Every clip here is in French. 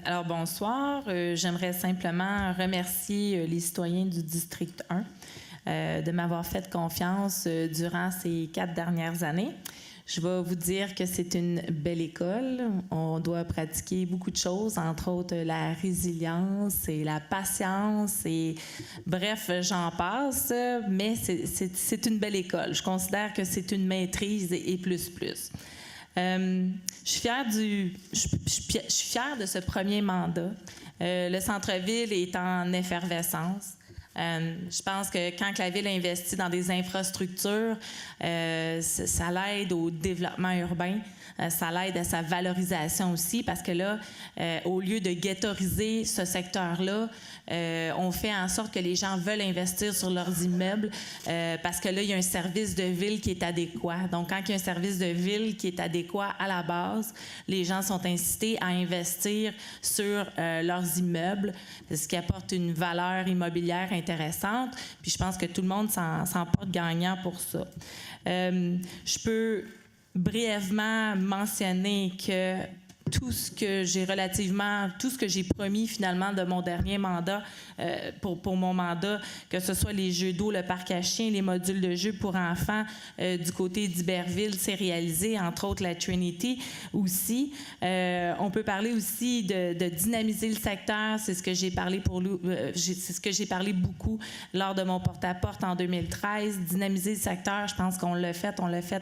Alors, bonsoir. J'aimerais simplement remercier les citoyens du District 1 de m'avoir fait confiance durant ces 4 dernières années. Je vais vous dire que c'est une belle école. On doit pratiquer beaucoup de choses, entre autres la résilience et la patience et bref, j'en passe, mais c'est une belle école. Je considère que c'est une maîtrise et plus. Je suis fière de ce premier mandat. Le centre-ville est en effervescence. Je pense que quand la Ville investit dans des infrastructures, ça l'aide au développement urbain, ça l'aide à sa valorisation aussi, parce que là, au lieu de ghettoiser ce secteur-là, on fait en sorte que les gens veulent investir sur leurs immeubles parce que là, il y a un service de ville qui est adéquat. Donc, quand il y a un service de ville qui est adéquat à la base, les gens sont incités à investir sur leurs immeubles, ce qui apporte une valeur immobilière intéressante. Puis, je pense que tout le monde s'en porte gagnant pour ça. Je peux brièvement mentionner que tout ce que j'ai promis finalement de mon dernier mandat, pour mon mandat, que ce soit les jeux d'eau, le parc à chiens, les modules de jeux pour enfants du côté d'Iberville, c'est réalisé, entre autres la Trinity aussi. On peut parler aussi de dynamiser le secteur, c'est ce que j'ai parlé beaucoup lors de mon porte-à-porte en 2013. Dynamiser le secteur, je pense qu'on l'a fait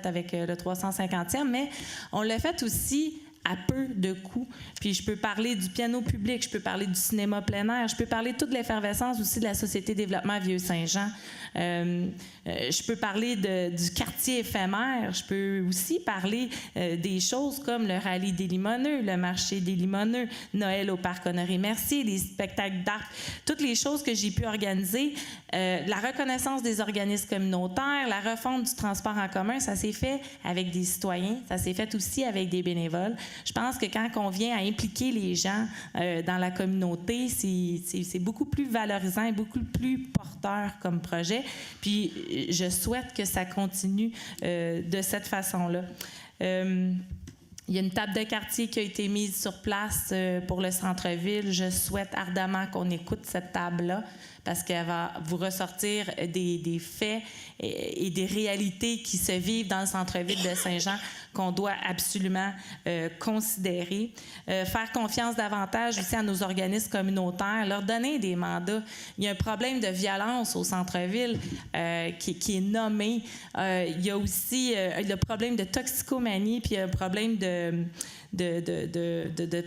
avec le 350e, mais on l'a fait aussi à peu de coûts. Puis je peux parler du piano public, je peux parler du cinéma plein air, je peux parler de toute l'effervescence aussi de la Société de développement Vieux-Saint-Jean. Je peux parler du quartier éphémère. Je peux aussi parler des choses comme le rallye des limoneux, le marché des limoneux, Noël au parc Honoré-Mercier, les spectacles d'art, toutes les choses que j'ai pu organiser. La reconnaissance des organismes communautaires, la refonte du transport en commun, ça s'est fait avec des citoyens, ça s'est fait aussi avec des bénévoles. Je pense que quand on vient à impliquer les gens dans la communauté, c'est beaucoup plus valorisant et beaucoup plus porteur comme projet. Puis je souhaite que ça continue de cette façon-là. Il y a une table de quartier qui a été mise sur place pour le centre-ville. Je souhaite ardemment qu'on écoute cette table-là parce qu'elle va vous ressortir des faits et des réalités qui se vivent dans le centre-ville de Saint-Jean qu'on doit absolument considérer. Faire confiance davantage aussi à nos organismes communautaires, leur donner des mandats. Il y a un problème de violence au centre-ville qui est nommé. Il y a aussi le problème de toxicomanie, puis un problème de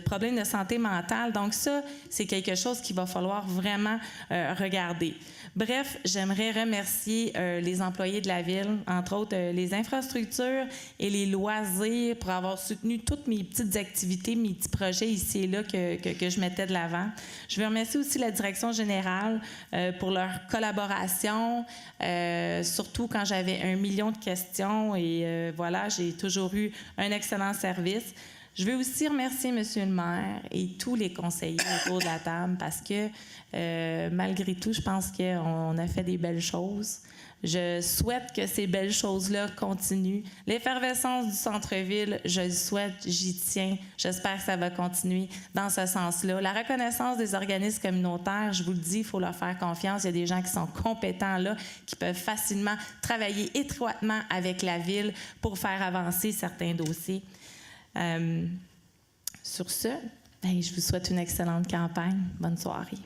problèmes de santé mentale. Donc ça, c'est quelque chose qu'il va falloir vraiment regarder. Bref, j'aimerais remercier les employés de la Ville, entre autres les infrastructures et les loisirs pour avoir soutenu toutes mes petites activités, mes petits projets ici et là que je mettais de l'avant. Je veux remercier aussi la direction générale pour leur collaboration, surtout quand j'avais 1 million de questions et voilà, j'ai toujours eu un excellent service. Je veux aussi remercier M. le maire et tous les conseillers autour de la table parce que malgré tout, je pense qu'on a fait des belles choses. Je souhaite que ces belles choses-là continuent. L'effervescence du centre-ville, je le souhaite, j'y tiens. J'espère que ça va continuer dans ce sens-là. La reconnaissance des organismes communautaires, je vous le dis, il faut leur faire confiance. Il y a des gens qui sont compétents là, qui peuvent facilement travailler étroitement avec la Ville pour faire avancer certains dossiers. Sur ce, je vous souhaite une excellente campagne. Bonne soirée.